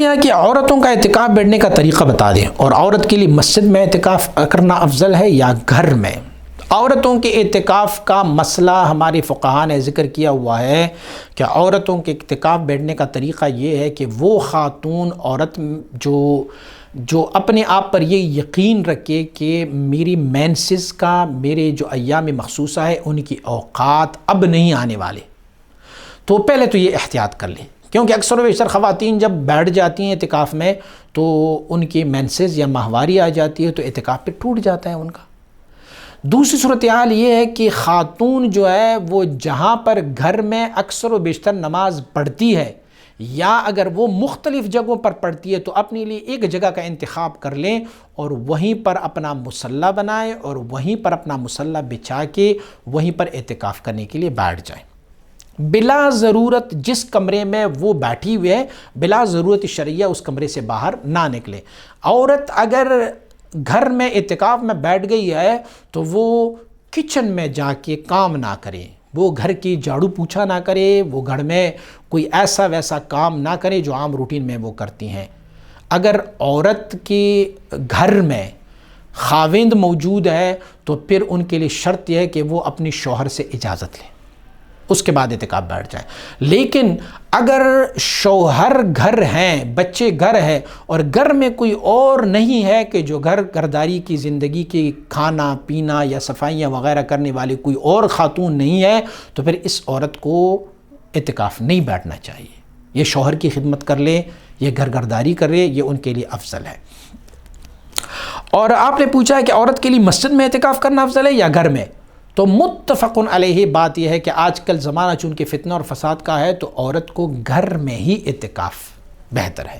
یہاں کہ عورتوں کا اعتکاف بیٹھنے کا طریقہ بتا دیں، اور عورت کے لیے مسجد میں اعتکاف کرنا افضل ہے یا گھر میں؟ عورتوں کے اعتکاف کا مسئلہ ہمارے فقہاء نے ذکر کیا ہوا ہے کہ عورتوں کے اعتکاف بیٹھنے کا طریقہ یہ ہے کہ وہ خاتون عورت جو اپنے آپ پر یہ یقین رکھے کہ میری مینسز کا میرے جو ایام مخصوصہ ہے ان کی اوقات اب نہیں آنے والے، تو پہلے تو یہ احتیاط کر لیں، کیونکہ اکثر و بیشتر خواتین جب بیٹھ جاتی ہیں اعتکاف میں تو ان کی مینسز یا ماہواری آ جاتی ہے تو اعتکاف پہ ٹوٹ جاتا ہے ان کا۔ دوسری صورتحال یہ ہے کہ خاتون جو ہے وہ جہاں پر گھر میں اکثر و بیشتر نماز پڑھتی ہے یا اگر وہ مختلف جگہوں پر پڑھتی ہے تو اپنے لیے ایک جگہ کا انتخاب کر لیں اور وہیں پر اپنا مصلی بنائیں اور وہیں پر اپنا مصلی بچھا کے وہیں پر اعتکاف کرنے کے لیے بیٹھ جائیں۔ بلا ضرورت جس کمرے میں وہ بیٹھی ہوئی ہے بلا ضرورت شرعیہ اس کمرے سے باہر نہ نکلے۔ عورت اگر گھر میں اعتکاف میں بیٹھ گئی ہے تو وہ کچن میں جا کے کام نہ کرے، وہ گھر کی جھاڑو پوچھا نہ کرے، وہ گھر میں کوئی ایسا ویسا کام نہ کرے جو عام روٹین میں وہ کرتی ہیں۔ اگر عورت کے گھر میں خاوند موجود ہے تو پھر ان کے لیے شرط یہ ہے کہ وہ اپنی شوہر سے اجازت لیں، اس کے بعد اعتکاف بیٹھ جائیں۔ لیکن اگر شوہر گھر ہیں، بچے گھر ہے اور گھر میں کوئی اور نہیں ہے کہ جو گھرداری کی زندگی کی کھانا پینا یا صفائیاں وغیرہ کرنے والی کوئی اور خاتون نہیں ہے تو پھر اس عورت کو اعتکاف نہیں بیٹھنا چاہیے، یہ شوہر کی خدمت کر لے، یہ گھرداری کر لے، یہ ان کے لیے افضل ہے۔ اور آپ نے پوچھا ہے کہ عورت کے لیے مسجد میں اعتکاف کرنا افضل ہے یا گھر میں؟ تو متفق علیہ بات یہ ہے کہ آج کل زمانہ چونکہ فتنہ اور فساد کا ہے تو عورت کو گھر میں ہی اعتکاف بہتر ہے۔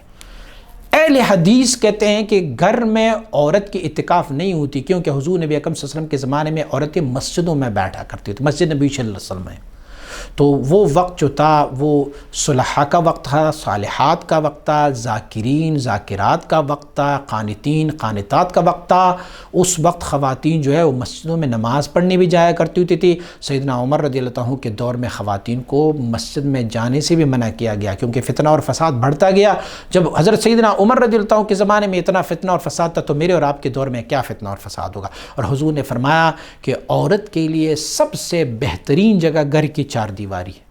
اہل حدیث کہتے ہیں کہ گھر میں عورت کی اعتکاف نہیں ہوتی، کیونکہ حضور نبی اکرم صلی اللہ علیہ وسلم کے زمانے میں عورتیں مسجدوں میں بیٹھا کرتی تھیں، مسجد نبی صلی اللہ علیہ وسلم میں، تو وہ وقت جو تھا وہ صلحاء کا وقت تھا، صالحات کا وقت تھا، ذاکرین ذاکرات کا وقت تھا، قانتین قانتات کا وقت تھا۔ اس وقت خواتین جو ہے وہ مسجدوں میں نماز پڑھنے بھی جایا کرتی ہوتی تھی۔ سیدنا عمر رضی اللہ عنہ کے دور میں خواتین کو مسجد میں جانے سے بھی منع کیا گیا کیونکہ فتنہ اور فساد بڑھتا گیا۔ جب حضرت سیدنا عمر رضی اللہ عنہ کے زمانے میں اتنا فتنہ اور فساد تھا تو میرے اور آپ کے دور میں کیا فتنہ اور فساد ہوگا۔ اور حضور نے فرمایا کہ عورت کے لیے سب سے بہترین جگہ گھر کی چار دیواری ہے،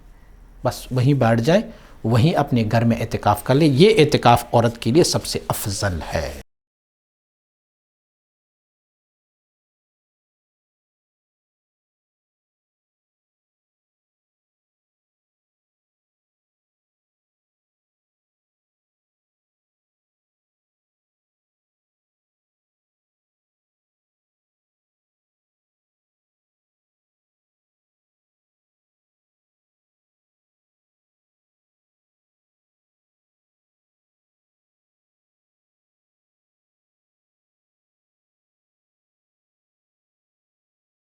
بس وہیں بیٹھ جائیں، وہیں اپنے گھر میں اعتکاف کر لیں، یہ اعتکاف عورت کے لیے سب سے افضل ہے۔